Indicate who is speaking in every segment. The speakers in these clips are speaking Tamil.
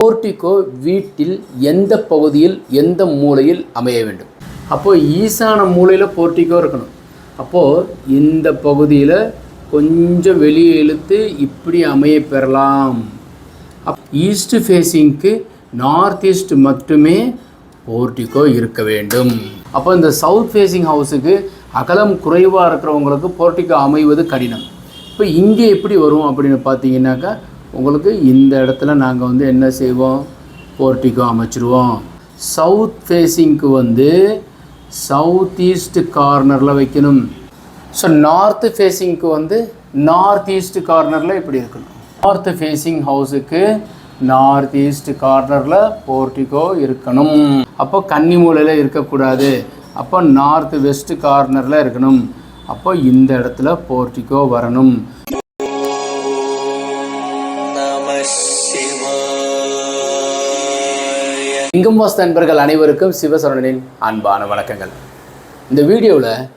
Speaker 1: போர்டிகோ வீட்டில் எந்த பகுதியில் எந்த மூலையில் அமைய வேண்டும்? அப்போது ஈசான மூலையில் போர்டிகோ இருக்கணும். அப்போது இந்த பகுதியில் கொஞ்சம் வெளியே இழுத்து இப்படி அமைய பெறலாம். ஈஸ்ட் ஃபேஸிங்க்கு நார்த் ஈஸ்ட் மட்டுமே போர்டிகோ இருக்க வேண்டும். அப்போ இந்த சவுத் ஃபேஸிங் ஹவுஸுக்கு அகலம் குறைவாக இருக்கிறவங்களுக்கு போர்டிகோ அமைவது கடினம். இப்போ இங்கே எப்படி வரும் அப்படின்னு பார்த்தீங்கன்னாக்கா, உங்களுக்கு இந்த இடத்துல நாங்கள் என்ன செய்வோம், போர்டிகோ அமைச்சிருவோம். சவுத் ஃபேஸிங்க்கு சவுத் ஈஸ்ட் கார்னரில் வைக்கணும். ஸோ நார்த் ஃபேஸிங்க்கு நார்த் ஈஸ்ட் கார்னரில் இப்படி இருக்கணும். நார்த் ஃபேஸிங் ஹவுஸுக்கு நார்த் ஈஸ்ட் கார்னரில் போர்டிகோ இருக்கணும். அப்போ கன்னி மூலையில் இருக்கக்கூடாது. அப்போ நார்த் வெஸ்ட் கார்னரில் இருக்கணும். அப்போ இந்த இடத்துல போர்டிகோ வரணும். லிங்கம் வாஸ்து நண்பர்கள் அனைவருக்கும் சிவசரணனின் அன்பான வணக்கங்கள். இந்த வீடியோவில்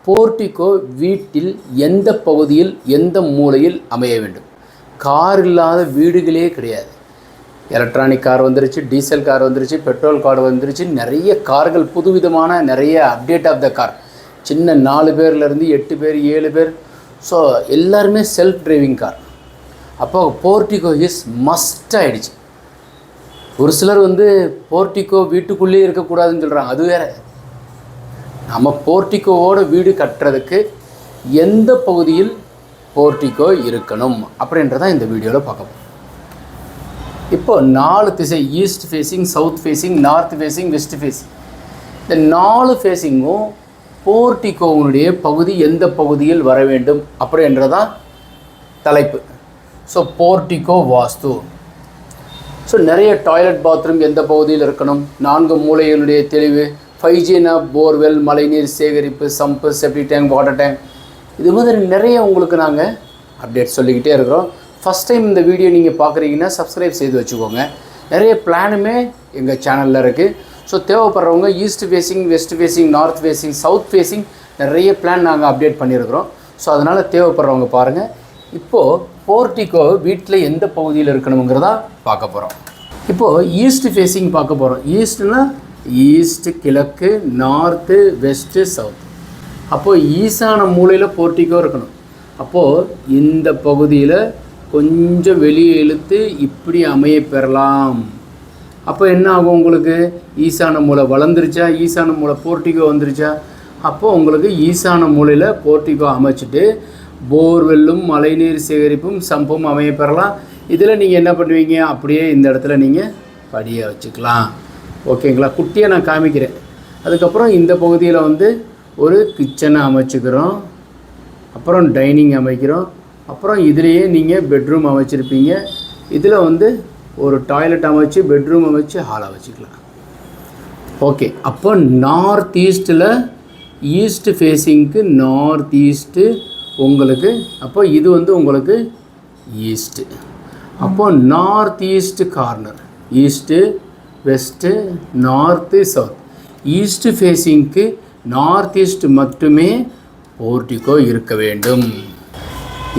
Speaker 1: போர்டிகோ வீட்டில் எந்த பகுதியில் எந்த மூலையில் அமைய வேண்டும்? கார் இல்லாத வீடுகளே கிடையாது. எலக்ட்ரானிக் கார் வந்துருச்சு, டீசல் கார் வந்துருச்சு, பெட்ரோல் கார் வந்துருச்சு, நிறைய கார்கள் புதுவிதமான நிறைய அப்டேட் ஆஃப் த கார். சின்ன 4 பேர்லேருந்து 8 பேர் 7 பேர், ஸோ எல்லாருமே செல்ஃப் டிரைவிங் கார். அப்போ போர்டிகோ இஸ் மஸ்ட் ஆகிடுச்சு. ஒரு சிலர் போர்டிகோ வீட்டுக்குள்ளேயே இருக்கக்கூடாதுன்னு சொல்கிறாங்க. அது வேறு. நம்ம போர்டிகோவோட வீடு கட்டுறதுக்கு எந்த பகுதியில் போர்டிகோ இருக்கணும் அப்படின்றதான் இந்த வீடியோவில் பார்க்க போகிறோம். இப்போ 4 திசை, east facing, south facing, north facing, west facing, இந்த 4 ஃபேஸிங்கும் போர்டிகோவுடைய பகுதி எந்த பகுதியில் வர வேண்டும் அப்படின்றதான் தலைப்பு. ஸோ போர்டிகோ வாஸ்து. ஸோ நிறைய டாய்லெட் பாத்ரூம் எந்த பகுதியில் இருக்கணும், 4 மூலைகளுடைய தெளிவு, 5Gனா போர்வெல், மழைநீர் சேகரிப்பு, சம்பு, செப்டி டேங்க், வாட்டர் டேங்க், இது மாதிரி நிறைய உங்களுக்கு நாங்கள் அப்டேட் சொல்லிக்கிட்டே இருக்கிறோம். ஃபஸ்ட் டைம் இந்த வீடியோ நீங்கள் பார்க்குறீங்கன்னா சப்ஸ்கிரைப் செய்து வச்சுக்கோங்க. நிறைய பிளானுமே எங்கள் சேனலில் இருக்குது. ஸோ தேவைப்படுறவங்க east facing, west facing, north facing, south facing நிறைய பிளான் நாங்கள் அப்டேட் பண்ணியிருக்கிறோம். ஸோ அதனால் தேவைப்படுறவங்க பாருங்கள். இப்போது போர்டிகோ வீட்டில் எந்த பகுதியில் இருக்கணுங்கிறதா பார்க்க போகிறோம். இப்போது ஈஸ்ட் ஃபேஸிங் பார்க்க போகிறோம். ஈஸ்ட்னா ஈஸ்ட்டு கிழக்கு, நார்த்து, வெஸ்ட்டு, சவுத். அப்போது ஈசான மூலையில் போர்டிகோ இருக்கணும். அப்போது இந்த பகுதியில் கொஞ்சம் வெளியே இழுத்து இப்படி அமைய பெறலாம். அப்போ என்ன ஆகும், உங்களுக்கு ஈசான மூலை வளர்ந்துருச்சா, ஈசான மூலை போர்டிகோ வந்துருச்சா? அப்போது உங்களுக்கு ஈசான மூலையில் போர்டிகோ அமைச்சிட்டு போர்வெல்லும் மழைநீர் சேகரிப்பும் சம்பும் அமைய பெறலாம். இதில் நீங்கள் என்ன பண்ணுவீங்க, அப்படியே இந்த இடத்துல நீங்கள் படியை வச்சுக்கலாம். ஓகேங்களா? குட்டியாக நான் காமிக்கிறேன். அதுக்கப்புறம் இந்த பகுதியில் ஒரு கிச்சனை அமைச்சுக்கிறோம், அப்புறம் டைனிங் அமைக்கிறோம், அப்புறம் இதிலேயே நீங்கள் பெட்ரூம் அமைச்சிருப்பீங்க. இதில் ஒரு டாய்லெட் அமைச்சு, பெட்ரூம் அமைச்சு, ஹாலை வச்சுக்கலாம். ஓகே. அப்போ நார்த் ஈஸ்ட்டில் ஈஸ்ட் ஃபேஸிங்க்கு நார்த் ஈஸ்ட்டு உங்களுக்கு. அப்போ இது உங்களுக்கு ஈஸ்ட்டு. அப்போது north east corner, east, west, north, south. East ஃபேஸிங்க்கு நார்த் ஈஸ்ட் மட்டுமே போர்டிகோ இருக்க வேண்டும்.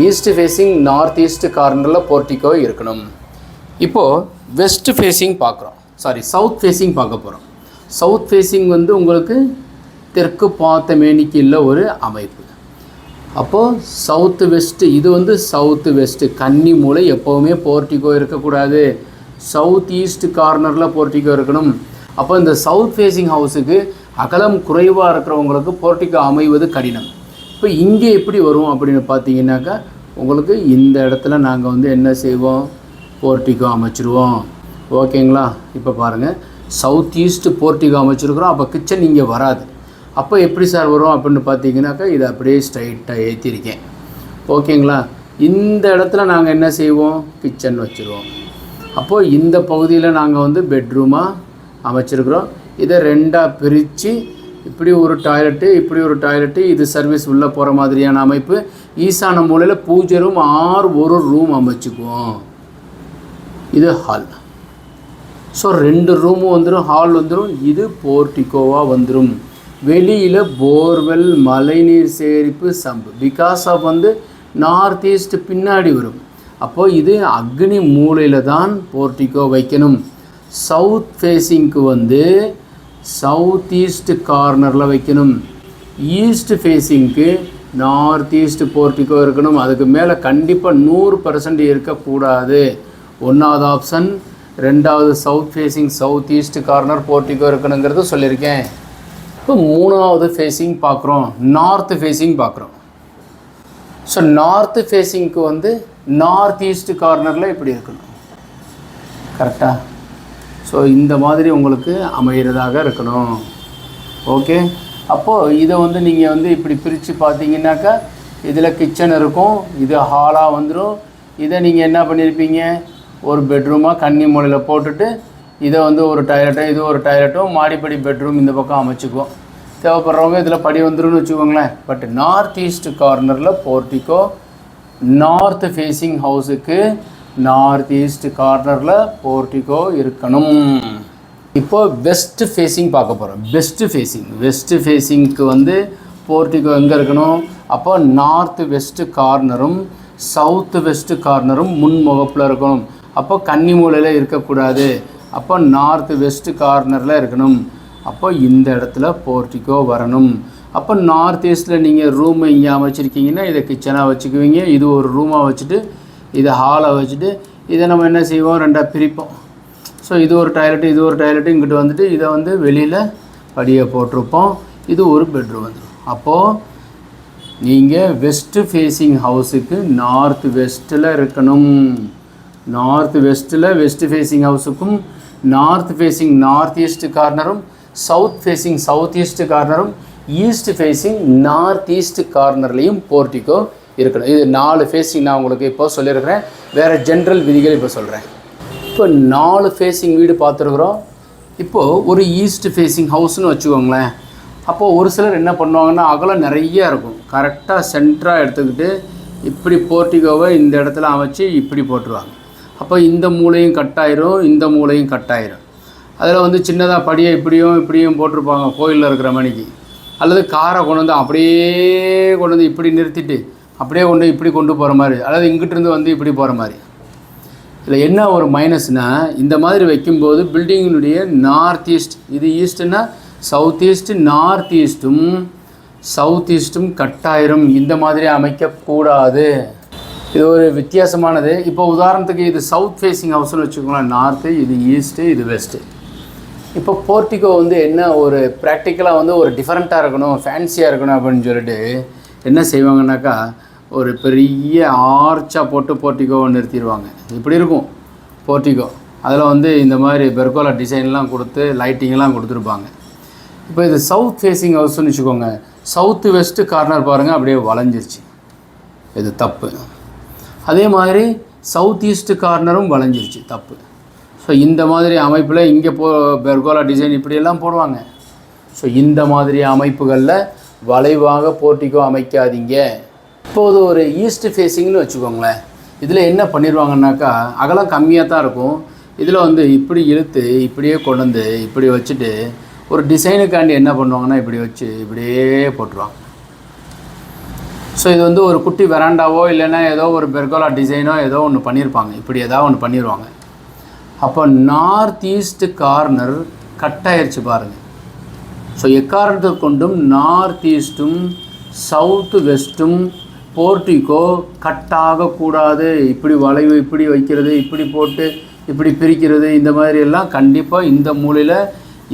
Speaker 1: ஈஸ்ட் ஃபேஸிங் நார்த் ஈஸ்ட் கார்னரில் போர்டிகோ இருக்கணும். இப்போது வெஸ்ட் ஃபேஸிங் பார்க்குறோம், சவுத் ஃபேஸிங் பார்க்க போகிறோம். சவுத் ஃபேஸிங் உங்களுக்கு தெற்கு பார்த்த மேனிக்கு ஒரு அமைப்பு. அப்போது சவுத்து வெஸ்ட்டு, இது சவுத்து வெஸ்ட்டு கன்னி மூலை. எப்போவுமே போர்டிகோ இருக்கக்கூடாது. சவுத் ஈஸ்ட் கார்னரில் போர்டிகோ இருக்கணும். அப்போ இந்த சவுத் ஃபேஸிங் ஹவுஸுக்கு அகலம் குறைவாக இருக்கிறவங்களுக்கு போர்டிகோ அமைவது கடினம். இப்போ இங்கே எப்படி வரும் அப்படின்னு பார்த்தீங்கன்னாக்கா, உங்களுக்கு இந்த இடத்துல நாங்கள் என்ன செய்வோம், போர்டிகோ அமைச்சிருவோம். ஓகேங்களா? இப்போ பாருங்கள், சவுத் ஈஸ்ட் போர்டிகோ அமைச்சிருக்கிறோம். அப்போ கிச்சன் இங்கே வராது. அப்போ எப்படி சார் வரும் அப்படின்னு பார்த்தீங்கன்னாக்கா, இதை அப்படியே ஸ்ட்ரைட்டாக ஏற்றிருக்கேன். ஓகேங்களா? இந்த இடத்துல நாங்கள் என்ன செய்வோம், கிச்சன் வச்சுருவோம். அப்போது இந்த பகுதியில் நாங்கள் பெட்ரூமாக அமைச்சிருக்கிறோம். இதை 2ஆக பிரித்து இப்படி ஒரு டாய்லெட்டு, இப்படி ஒரு டாய்லெட்டு, இது சர்வீஸ் உள்ளே போகிற மாதிரியான அமைப்பு. ஈசான மூலையில் பூஜை ரூம் ஆர் ஒரு ரூம் அமைச்சுக்குவோம். இது ஹால். ஸோ 2 ரூமும் வந்துடும், ஹால் வந்துடும். இது போர்டிகோவாக வந்துடும். வெளியில் போர்வெல், மழைநீர் சேகரிப்பு, சம்பு. பிகாஸ் ஆஃப் நார்த் ஈஸ்ட் பின்னாடி வரும். அப்போது இது அக்னி மூலையில் தான் போர்ட்டிகோ வைக்கணும். சவுத் ஃபேஸிங்க்கு வந்து சவுத் ஈஸ்ட் கார்னரில் வைக்கணும். ஈஸ்ட் ஃபேஸிங்க்கு நார்த் ஈஸ்ட் போர்ட்டிகோ இருக்கணும். அதுக்கு மேலே கண்டிப்பாக 100% இருக்கக்கூடாது. ஒன்றாவது ஆப்ஷன். ரெண்டாவது south facing south east corner portico இருக்கணுங்கிறது சொல்லியிருக்கேன். இப்போ மூணாவது ஃபேஸிங் பார்க்குறோம், நார்த் ஃபேஸிங் பார்க்குறோம். ஸோ நார்த் ஃபேஸிங்க்கு வந்து நார்த் ஈஸ்ட் கார்னரில் இப்படி இருக்கணும். கரெக்டாக? ஸோ இந்த மாதிரி உங்களுக்கு அமைகிறதாக இருக்கணும். ஓகே. அப்போது இதை வந்து நீங்கள் வந்து இப்படி பிரித்து பார்த்தீங்கன்னாக்கா இதில் கிச்சன் இருக்கும், இது ஹாலாக வந்துடும். இதை நீங்கள் என்ன பண்ணியிருப்பீங்க, ஒரு பெட்ரூமாக கன்னி மூலையில் போட்டுட்டு இதை வந்து ஒரு டாய்லெட்டோ இது ஒரு டாய்லெட்டும் மாடிப்படி பெட்ரூம் இந்த பக்கம் அமைச்சிக்குவோம். தேவைப்படுறவங்க இதில் படி வந்துருன்னு வச்சுக்கோங்களேன். பட் நார்த் ஈஸ்ட் கார்னரில் போர்ட்டிகோ, நார்த் ஃபேஸிங் ஹவுஸுக்கு நார்த் ஈஸ்ட் கார்னரில் போர்ட்டிகோ இருக்கணும். இப்போது வெஸ்ட் ஃபேஸிங் பார்க்க போகிறோம். வெஸ்ட் ஃபேஸிங்க்கு வந்து போர்ட்டிகோ எங்கே இருக்கணும்? அப்போ நார்த் வெஸ்ட் கார்னரும் சவுத் வெஸ்ட் கார்னரும் முன்முகப்பில் இருக்கணும். அப்போ கன்னி மூலையில் இருக்கக்கூடாது. அப்போ நார்த் வெஸ்ட் கார்னரில் இருக்கணும். அப்போ இந்த இடத்துல போர்ட்டிகோ வரணும். அப்போ நார்த் ஈஸ்ட்டில் நீங்கள் ரூம் இங்கே அமைச்சிருக்கீங்கன்னா இதை கிச்சனாக வச்சுக்குவீங்க. இது ஒரு ரூமாக வச்சுட்டு இதை ஹாலாக வச்சுட்டு இதை நம்ம என்ன செய்வோம், ரெண்டாக பிரிப்போம். ஸோ இது ஒரு டாய்லெட்டு இது ஒரு டாய்லெட்டு இங்கிட்டு வந்துட்டு இதை வந்து வெளியில் படியை போட்டிருப்போம். இது ஒரு பெட்ரூம் வந்துடும். அப்போது நீங்கள் வெஸ்ட்டு ஃபேஸிங் ஹவுஸுக்கு நார்த் வெஸ்ட்டில் இருக்கணும். நார்த் வெஸ்ட்டில் வெஸ்ட் ஃபேஸிங் ஹவுஸுக்கும் நார்த் ஃபேஸிங் நார்த் ஈஸ்ட் கார்னரும் சவுத் ஃபேஸிங் சவுத் ஈஸ்ட் கார்னரும் ஈஸ்ட் ஃபேஸிங் நார்த் ஈஸ்ட் கார்னர்லேயும் போர்ட்டிகோ இருக்கணும். இது 4 ஃபேஸிங் நான் உங்களுக்கு இப்போ சொல்லியிருக்கிறேன். வேறு ஜென்ரல் விதிகள் இப்போ சொல்கிறேன். இப்போ 4 ஃபேஸிங் வீடு பார்த்துருக்குறோம். இப்போது ஒரு ஈஸ்ட் ஃபேஸிங் ஹவுஸ்னு வச்சுக்கோங்களேன். அப்போது ஒரு சிலர் என்ன பண்ணுவாங்கன்னா அகலம் நிறையா இருக்கும். கரெக்டாக சென்டராக எடுத்துக்கிட்டு இப்படி போர்ட்டிகோவை இந்த இடத்துல அமைச்சு இப்படி போட்டுருவாங்க. அப்போ இந்த மூலையும் கட்டாயிரும், இந்த மூலையும் கட்டாயிரும். அதில் வந்து சின்னதாக படியை இப்படியும் போட்டிருப்பாங்க கோயிலில் இருக்கிற மணிக்கு. அல்லது காரை கொண்டு வந்து அப்படியே கொண்டு வந்து இப்படி நிறுத்திட்டு அப்படியே இப்படி கொண்டு போகிற மாதிரி, அல்லது இங்கிட்டிருந்து வந்து இப்படி போகிற மாதிரி. இதில் என்ன ஒரு மைனஸ்னால் இந்த மாதிரி வைக்கும்போது பில்டிங்கினுடைய நார்த் ஈஸ்ட், இது ஈஸ்ட்டுன்னா சவுத் ஈஸ்ட்டு, நார்த் ஈஸ்ட்டும் சவுத் ஈஸ்ட்டும் கட்டாயிரும். இந்த மாதிரி அமைக்கக்கூடாது. இது ஒரு வித்தியாசமானது. இப்போ உதாரணத்துக்கு இது சவுத் ஃபேஸிங் ஹவுஸ்னு வச்சுக்கோங்களேன். நார்த்து, இது ஈஸ்ட்டு, இது வெஸ்ட்டு. இப்போ போர்ட்டிகோ வந்து என்ன ஒரு ப்ராக்டிக்கலாக வந்து ஒரு டிஃப்ரெண்ட்டாக இருக்கணும், ஃபேன்சியாக இருக்கணும் அப்படின்னு சொல்லிட்டு என்ன செய்வாங்கன்னாக்கா ஒரு பெரிய ஆர்ச்சாக போட்டு போர்ட்டிகோவை நிறுத்திடுவாங்க. இப்படி இருக்கும் போர்ட்டிகோ. அதில் வந்து இந்த மாதிரி பெர்கோலா டிசைன்லாம் கொடுத்து லைட்டிங்லாம் கொடுத்துருப்பாங்க. இப்போ இது சவுத் ஃபேஸிங் ஹவுஸ்னு வச்சுக்கோங்க. சவுத்து வெஸ்ட்டு கார்னர் பாருங்கள் அப்படியே வளைஞ்சிருச்சு. இது தப்பு. அதே மாதிரி சவுத் ஈஸ்ட் கார்னரும் வளைஞ்சிருச்சு, தப்பு. ஸோ இந்த மாதிரி அமைப்பில் இங்கே பெர்கோலா டிசைன் இப்படியெல்லாம் போடுவாங்க. ஸோ இந்த மாதிரி அமைப்புகளில் வளைவாக போர்ட்டிகோ அமைக்காதீங்க. இப்போது ஒரு ஈஸ்ட் ஃபேஸிங்னு வச்சுக்கோங்களேன். இதில் என்ன பண்ணிடுவாங்கன்னாக்கா அகலம் கம்மியாக தான் இருக்கும். இதில் வந்து இப்படி இழுத்து இப்படியே கொண்டு வந்து இப்படி வச்சுட்டு ஒரு டிசைனுக்காண்டி என்ன பண்ணுவாங்கன்னா இப்படி வச்சு இப்படியே போட்டுருவாங்க. ஸோ இது வந்து ஒரு குட்டி வெராண்டாவோ இல்லைன்னா ஏதோ ஒரு பெர்கோலா டிசைனோ ஏதோ ஒன்று பண்ணியிருப்பாங்க. இப்படி ஏதாவது ஒன்று பண்ணிடுவாங்க. அப்போ நார்த் ஈஸ்ட் கார்னர் கட்டாயிருச்சு பாருங்கள். ஸோ எக்காரணத்தை கொண்டும் நார்த் ஈஸ்ட்டும் சவுத்து வெஸ்ட்டும் போர்ட்டிகோ கட்டாகக்கூடாது. இப்படி வளைவு இப்படி வைக்கிறது, இப்படி போட்டு இப்படி பிரிக்கிறது, இந்த மாதிரி எல்லாம் கண்டிப்பாக இந்த மூலையில்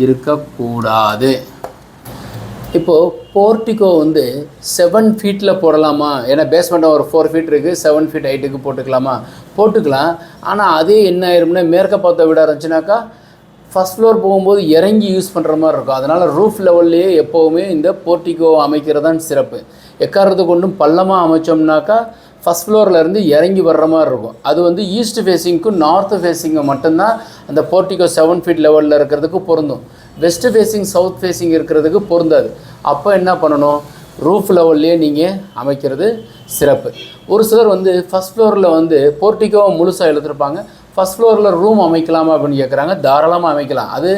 Speaker 1: இருக்கக்கூடாது. இப்போது போர்ட்டிகோ வந்து 7 ஃபீட்டில் போடலாமா? ஏன்னா பேஸ்மெண்ட்டாக ஒரு 4 ஃபீட் இருக்குது, 7 ஃபீட் ஹைட்டுக்கு போட்டுக்கலாமா? போட்டுக்கலாம். ஆனால் அதே என்ன ஆயிரும்னா மேற்க பார்த்த வீடாக இருந்துச்சுனாக்கா ஃபஸ்ட் ஃப்ளோர் போகும்போது இறங்கி யூஸ் பண்ணுற மாதிரி இருக்கும். அதனால் ரூஃப் லெவல்லையே எப்போவுமே இந்த போர்ட்டிகோ அமைக்கிறது தான் சிறப்பு. எக்காரணத்தை கொண்டும் பள்ளமாக அமைச்சோம்னாக்கா ஃபஸ்ட் ஃப்ளோர்லேருந்து இறங்கி வர்ற மாதிரி இருக்கும். அது வந்து ஈஸ்ட் ஃபேஸிங்க்கும் நார்த் ஃபேஸிங்கு மட்டும்தான் அந்த போர்ட்டிகோ 7 ஃபீட் லெவலில் இருக்கிறதுக்கு பொருந்தும். வெஸ்ட் ஃபேஸிங் சவுத் ஃபேஸிங் இருக்கிறதுக்கு பொருந்தாது. அப்போ என்ன பண்ணணும், ரூஃப் லெவல்லையே நீங்கள் அமைக்கிறது சிறப்பு. ஒரு சிலர் வந்து ஃபஸ்ட் ஃப்ளோரில் வந்து போர்ட்டிகோவை முழுசாக எழுதிருப்பாங்க. ஃபஸ்ட் ஃப்ளோரில் ரூம் அமைக்கலாமா அப்படின்னு கேட்குறாங்க. தாராளமாக அமைக்கலாம். அது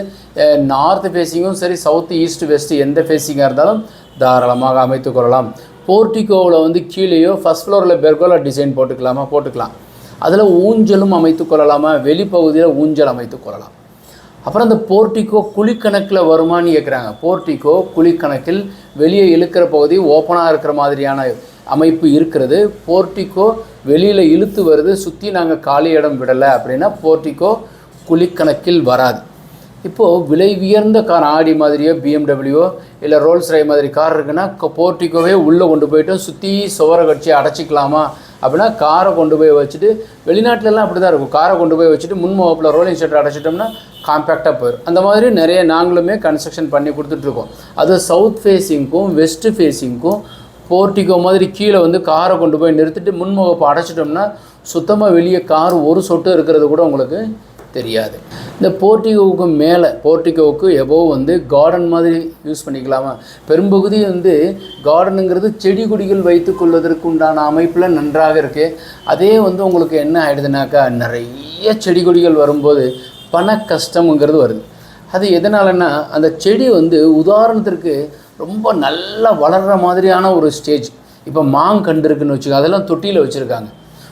Speaker 1: நார்த் ஃபேஸிங்கும் சரி சவுத்து ஈஸ்ட் வெஸ்ட்டு எந்த ஃபேஸிங்காக இருந்தாலும் தாராளமாக அமைத்து கொள்ளலாம். போர்ட்டிகோவில் வந்து கீழேயோ ஃபஸ்ட் ஃப்ளோரில் பெர்கோலா டிசைன் போட்டுக்கலாம். அதில் ஊஞ்சலும் அமைத்து கொள்ளலாமா, வெளிப்பகுதியில் ஊஞ்சல் அமைத்து கொள்ளலாம். அப்புறம் இந்த போர்ட்டிகோ குழிக்கணக்கில் வருமானு கேட்குறாங்க. போர்ட்டிகோ குழிக்கணக்கில் வெளியே இழுக்கிற பகுதி ஓப்பனாக இருக்கிற மாதிரியான அமைப்பு இருக்கிறது. போர்ட்டிகோ வெளியில் இழுத்து வருது, சுற்றி நாங்கள் காலி இடம் விடலை அப்படின்னா போர்ட்டிகோ குழிக்கணக்கில் வராது. இப்போது விலை உயர்ந்த கார் ஆடி மாதிரியோ பிஎம்டபிள்யூ இல்லை ரோல்ஸ் ராய் மாதிரி கார் இருக்குன்னா போர்ட்டிகோவே உள்ளே கொண்டு போய்ட்டு சுற்றி சுவரை கட்சி அடைச்சிக்கலாமா அப்படின்னா காரை கொண்டு போய் வச்சுட்டு, வெளிநாட்டிலலாம் அப்படி தான் இருக்கும், காரை கொண்டு போய் வச்சுட்டு முன்முகப்பில் ரோலிங் ஷட்டர் அடைச்சிட்டோம்னா காம்பேக்டாக போயிடும். அந்த மாதிரி நிறைய நாங்களுமே கன்ஸ்ட்ரக்ஷன் பண்ணி கொடுத்துட்ருக்கோம். அது சவுத் ஃபேஸிங்க்கும் வெஸ்ட்டு ஃபேஸிங்க்கும் போர்ட்டிகோ மாதிரி கீழே வந்து காரை கொண்டு போய் நிறுத்திட்டு முன்முகப்பை அடைச்சிட்டோம்னா சுத்தமாக வெளியே கார் ஒரு சொட்டு இருக்கிறது கூட உங்களுக்கு தெரியாது. இந்த போர்ட்டிகோவுக்கு மேலே, போர்ட்டிகோவுக்கு எபோவ் வந்து கார்டன் மாதிரி யூஸ் பண்ணிக்கலாமா. பெரும்பகுதி வந்து கார்டனுங்கிறது செடி கொடிகள் வைத்து கொள்வதற்கு உண்டான அமைப்பில் நன்றாக இருக்குது. அதே வந்து உங்களுக்கு என்ன ஆகிடுதுனாக்கா, நிறைய செடி கொடிகள் வரும்போது பண கஷ்டம்ங்கிறது வருது. அது எதனாலன்னா, அந்த செடி வந்து உதாரணத்திற்கு ரொம்ப நல்லா வளர்கிற மாதிரியான ஒரு ஸ்டேஜ். இப்போ மாங்கன்று இருக்குன்னு வச்சுக்கோங்க, அதெல்லாம் தொட்டியில் வச்சுருக்காங்க,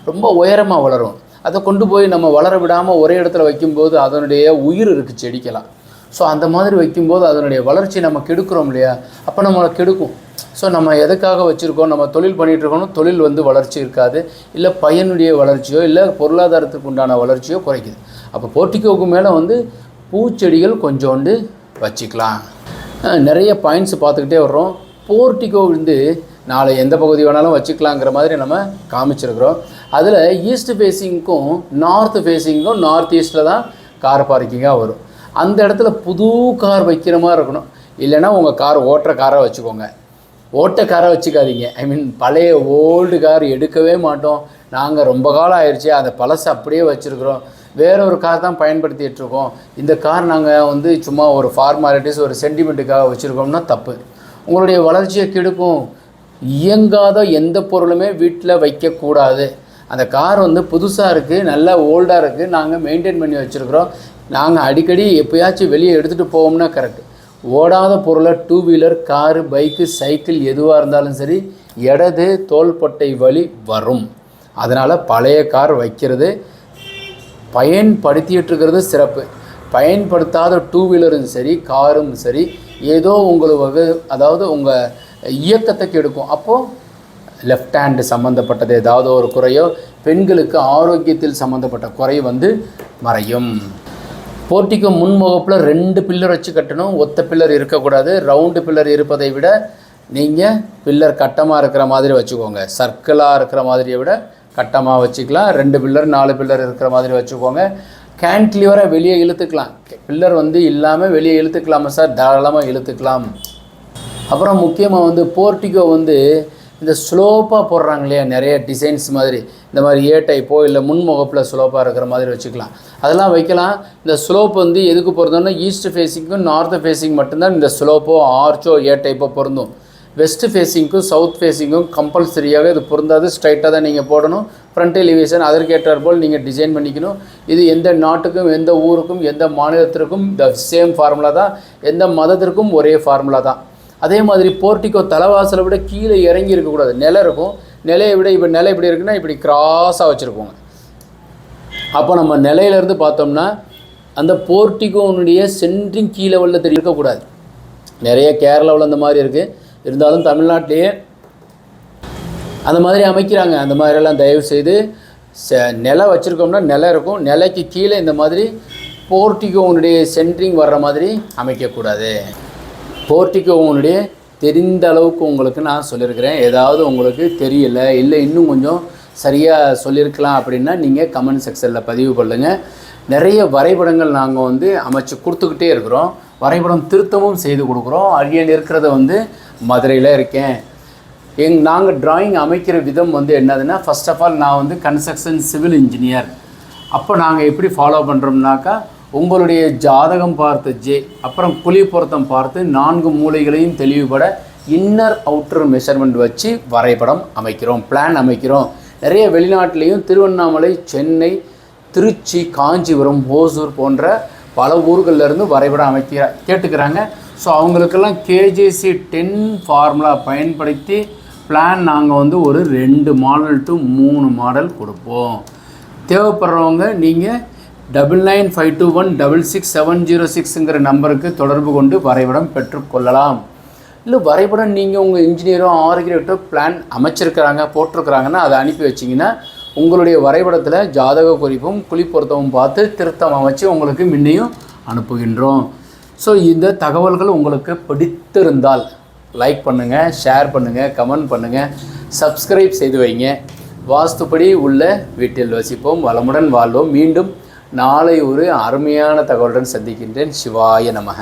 Speaker 1: ரொம்ப உயரமாக வளரும். அதை கொண்டு போய் நம்ம வளர விடாமல் ஒரே இடத்துல வைக்கும்போது அதனுடைய உயிர் இருக்குது செடிக்கெல்லாம். ஸோ அந்த மாதிரி வைக்கும்போது அதனுடைய வளர்ச்சி நம்ம கெடுக்கிறோம் இல்லையா, அப்போ நம்மளை கெடுக்கும். ஸோ நம்ம எதுக்காக வச்சுருக்கோம், நம்ம தொழில் பண்ணிகிட்ருக்கோம், தொழில் வந்து வளர்ச்சி இருக்காது, இல்லை பையனுடைய வளர்ச்சியோ இல்லை பொருளாதாரத்துக்கு உண்டான வளர்ச்சியோ குறைக்குது. அப்போ போர்ட்டிகோவுக்கு மேலே வந்து பூச்செடிகள் கொஞ்சோண்டு வச்சுக்கலாம். நிறைய பாயிண்ட்ஸ் பார்த்துக்கிட்டே வர்றோம். போர்ட்டிகோ வந்து நாளை எந்த பகுதி வேணாலும் வச்சுக்கலாங்கிற மாதிரி நம்ம காமிச்சிருக்கிறோம். அதில் ஈஸ்ட் ஃபேஸிங்க்கும் நார்த் ஃபேஸிங்க்கும் நார்த் ஈஸ்ட்டில் தான் கார் பார்க்கிங்காக வரும். அந்த இடத்துல புது கார் வைக்கிற மாதிரி இருக்கணும். இல்லைன்னா உங்கள் கார் ஓட்டுற காரை வச்சுக்கோங்க, ஓட்ட காரை வச்சுக்காதீங்க. பழைய ஓல்டு கார் எடுக்கவே மாட்டோம், நாங்கள் ரொம்ப காலம் ஆயிடுச்சு, அந்த பழசை அப்படியே வச்சுருக்குறோம், வேற ஒரு கார் தான் பயன்படுத்திகிட்ருக்கோம், இந்த கார் நாங்கள் வந்து சும்மா ஒரு ஃபார்மாலிட்டிஸ் ஒரு சென்டிமெண்ட்டுக்காக வச்சுருக்கோம்னா தப்பு. உங்களுடைய வளர்ச்சியை கெடுக்கும். இயங்காத எந்த பொருளுமே வீட்டில் வைக்கக்கூடாது. அந்த கார் வந்து புதுசாக இருக்குது, நல்லா ஓல்டாக இருக்குது, நாங்கள் மெயின்டைன் பண்ணி வச்சுருக்குறோம், நாங்கள் அடிக்கடி எப்போயாச்சும் வெளியே எடுத்துகிட்டு போவோம்னா கரெக்டு. ஓடாத பொருளை two wheeler, car, bike, cycle எதுவாக இருந்தாலும் சரி இடது தோள்பட்டை வலி வரும். அதனால் பழைய கார் வைக்கிறது, பயன்படுத்திகிட்ருக்கிறது சிறப்பு. பயன்படுத்தாத டூ வீலரும் சரி காரும் சரி ஏதோ உங்களுக்கு அதாவது உங்கள் இயக்கத்தை கெடுக்கும். அப்போது லெஃப்ட் ஹேண்டு சம்மந்தப்பட்டது ஏதாவது ஒரு குறையோ, பெண்களுக்கு ஆரோக்கியத்தில் சம்மந்தப்பட்ட குறை வந்து மறையும். போர்ட்டிகோ முன்முகப்பில் 2 பில்லர் வச்சு கட்டணும், ஒத்த பில்லர் இருக்கக்கூடாது. ரவுண்டு பில்லர் இருப்பதை விட நீங்கள் பில்லர் கட்டமாக இருக்கிற மாதிரி வச்சுக்கோங்க. சர்க்கிளாக இருக்கிற மாதிரியை விட கட்டமாக வச்சுக்கலாம். 2 பில்லர் 4 பில்லர் இருக்கிற மாதிரி வச்சுக்கோங்க. கேன்டிலிவரை வெளியே இழுத்துக்கலாம், பில்லர் வந்து இல்லாமல் வெளியே இழுத்துக்கலாமா சார், தாராளமாக இழுத்துக்கலாம். அப்புறம் முக்கியமாக வந்து போர்ட்டிகோ வந்து இந்த ஸ்லோப்பாக போடுறாங்க இல்லையா, நிறைய டிசைன்ஸ் மாதிரி, இந்த மாதிரி ஏ டைப்போ இல்லை முன்முகப்பில் ஸ்லோப்பாக இருக்கிற மாதிரி வச்சுக்கலாம், அதெல்லாம் வைக்கலாம். இந்த ஸ்லோப் வந்து எதுக்கு பொருந்தோம்னா ஈஸ்ட் ஃபேஸிங்க்கும் நார்த் ஃபேஸிங் மட்டும்தான் இந்த ஸ்லோப்போ ஆர்ச்சோ ஏ டைப்போ பொருந்தும். வெஸ்ட் ஃபேஸிங்க்கும் சவுத் ஃபேஸிங்க்கும் கம்பல்சரியாக இது பொருந்தாது. ஸ்ட்ரைட்டாக தான் நீங்கள் போடணும். ஃப்ரண்ட் எலிவேஷன் அதற்கேற்றார் போல் நீங்கள் டிசைன் பண்ணிக்கணும். இது எந்த நாட்டுக்கும் எந்த ஊருக்கும் எந்த மாநிலத்திற்கும் த சேம் ஃபார்முலா தான், எந்த மதத்திற்கும் ஒரே ஃபார்முலா தான். அதே மாதிரி போர்ட்டிகோ தலைவாசலை விட கீழே இறங்கி இருக்கக்கூடாது, நிலை இருக்கும். நிலையை விட இப்போ நிலை இப்படி இருக்குன்னா இப்படி கிராஸாக வச்சுருக்கோங்க. அப்போ நம்ம நிலையிலேருந்து பார்த்தோம்னா அந்த போர்ட்டிகோனுடைய சென்ட்ரிங் கீழே உள்ள இருக்கக்கூடாது. நிறைய கேரளாவில் அந்த மாதிரி இருக்குது, இருந்தாலும் தமிழ்நாட்டிலேயே அந்த மாதிரி அமைக்கிறாங்க. அந்த மாதிரியெல்லாம் தயவு செய்து நிலை வச்சுருக்கோம்னா நிலை இருக்கும், நிலைக்கு கீழே இந்த மாதிரி போர்ட்டிகோனுடைய சென்ட்ரிங் வர்ற மாதிரி அமைக்கக்கூடாது. போர்ட்டிகோனுடைய தெரிந்த அளவுக்கு உங்களுக்கு நான் சொல்லியிருக்கிறேன். ஏதாவது உங்களுக்கு தெரியலை இல்லை இன்னும் கொஞ்சம் சரியாக சொல்லியிருக்கலாம் அப்படின்னா நீங்கள் கமெண்ட் செக்ஷனில் பதிவு பண்ணுங்கள். நிறைய வரைபடங்கள் நாங்கள் வந்து அமைச்சு கொடுத்துக்கிட்டே இருக்கிறோம், வரைபடம் திருத்தமும் செய்து கொடுக்குறோம். அழியன் இருக்கிறத வந்து மதுரையில் இருக்கேன். நாங்கள் டிராயிங் அமைக்கிற விதம் வந்து என்னதுன்னா, ஃபஸ்ட் ஆஃப் ஆல் நான் வந்து கன்ஸ்ட்ரக்ஷன் சிவில் இன்ஜினியர். அப்போ நாங்கள் எப்படி ஃபாலோ பண்ணுறோம்னாக்கா, உங்களுடைய ஜாதகம் பார்த்து அப்புறம் குழி பொருத்தம் பார்த்து 4 மூலைகளையும் தெளிவுபட இன்னர் அவுட்டர் மெஷர்மெண்ட் வச்சு வரைபடம் அமைக்கிறோம், பிளான் அமைக்கிறோம். நிறைய வெளிநாட்டிலையும் திருவண்ணாமலை, சென்னை, திருச்சி, காஞ்சிபுரம், ஓசூர் போன்ற பல ஊர்களிலிருந்து வரைபடம் கேட்டுக்கிறாங்க. ஸோ அவங்களுக்கெல்லாம் கேஜிசி 10 ஃபார்முலா பயன்படுத்தி பிளான் நாங்கள் வந்து ஒரு 2 மாடல் to 3 மாடல் கொடுப்போம். தேவைப்படுறவங்க நீங்கள் 9952166706ங்கிற நம்பருக்கு தொடர்பு கொண்டு வரைபடம் பெற்றுக்கொள்ளலாம். இல்லை வரைபடம் நீங்கள் உங்கள் இன்ஜினியரோ ஆர்கிடெக்டோ பிளான் அமைச்சிருக்கிறாங்க போட்டிருக்கிறாங்கன்னா அதை அனுப்பி வச்சிங்கன்னா உங்களுடைய வரைபடத்தில் ஜாதக குறிப்பும் குழி பொருத்தமும் பார்த்து திருத்தம் அமைச்சு உங்களுக்கு முன்னையும் அனுப்புகின்றோம். ஸோ இந்த தகவல்கள் உங்களுக்கு பிடித்திருந்தால் லைக் பண்ணுங்கள், ஷேர் பண்ணுங்கள், கமெண்ட் பண்ணுங்கள், சப்ஸ்கிரைப் செய்து வைங்க. வாஸ்துப்படி உள்ள வீட்டில் வசிப்போம், வளமுடன் வாழ்வோம். மீண்டும் நாளை ஒரு அருமையான தகவலுடன் சந்திக்கின்றேன். சிவாய நமக.